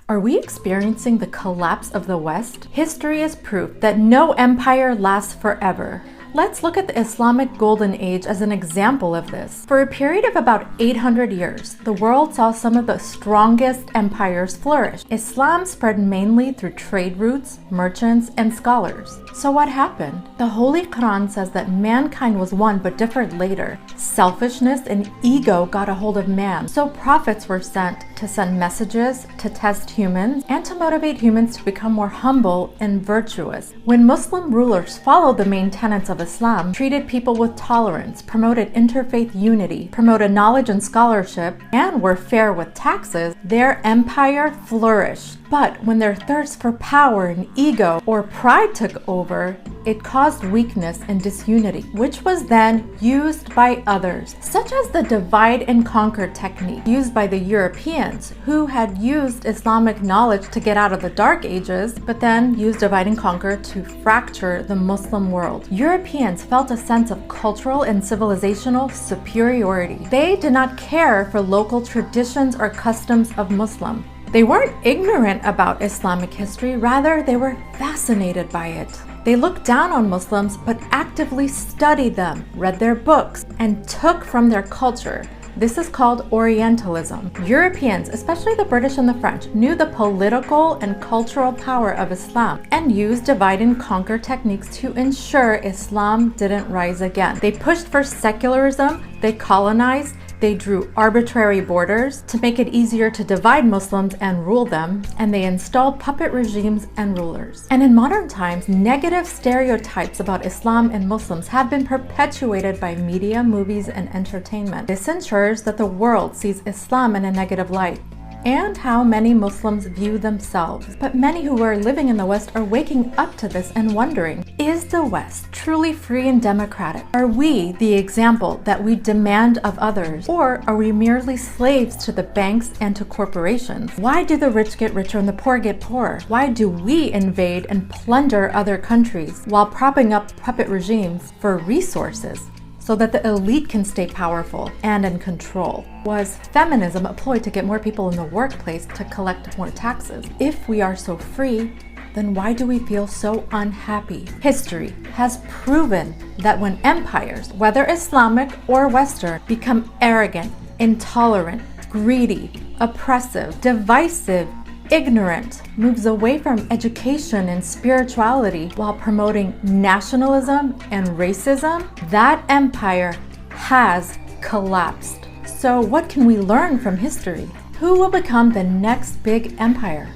Are we experiencing the collapse of the West? History is proof that no empire lasts forever. Let's look at the Islamic Golden Age as an example of this. For a period of about 800 years, the world saw some of the strongest empires flourish. Islam spread mainly through trade routes, merchants, and scholars. So what happened? The Holy Quran says that mankind was one but differed later. Selfishness and ego got a hold of man, so prophets were sent to send messages, to test humans, and to motivate humans to become more humble and virtuous. When Muslim rulers followed the main tenets of Islam, treated people with tolerance, promoted interfaith unity, promoted knowledge and scholarship, and were fair with taxes, their empire flourished. But when their thirst for power and ego or pride took over, it caused weakness and disunity, which was then used by others, such as the divide and conquer technique used by the Europeans, who had used Islamic knowledge to get out of the Dark Ages, but then used divide and conquer to fracture the Muslim world. Europeans felt a sense of cultural and civilizational superiority. They did not care for local traditions or customs of Muslim. They weren't ignorant about Islamic history, rather they were fascinated by it. They looked down on Muslims but actively studied them, read their books, and took from their culture. This is called Orientalism. Europeans, especially the British and the French, knew the political and cultural power of Islam and used divide and conquer techniques to ensure Islam didn't rise again. They pushed for secularism, they colonized, they drew arbitrary borders to make it easier to divide Muslims and rule them, and they installed puppet regimes and rulers. And in modern times, negative stereotypes about Islam and Muslims have been perpetuated by media, movies, and entertainment. This ensures that the world sees Islam in a negative light, and how many Muslims view themselves. But many who are living in the West are waking up to this and wondering, is the West truly free and democratic? Are we the example that we demand of others? Or are we merely slaves to the banks and to corporations? Why do the rich get richer and the poor get poorer? Why do we invade and plunder other countries while propping up puppet regimes for resources, so that the elite can stay powerful and in control? Was feminism a ploy to get more people in the workplace to collect more taxes? If we are so free, then why do we feel so unhappy? History has proven that when empires, whether Islamic or Western, become arrogant, intolerant, greedy, oppressive, divisive, ignorant, moves away from education and spirituality while promoting nationalism and racism, that empire has collapsed. So what can we learn from history? Who will become the next big empire?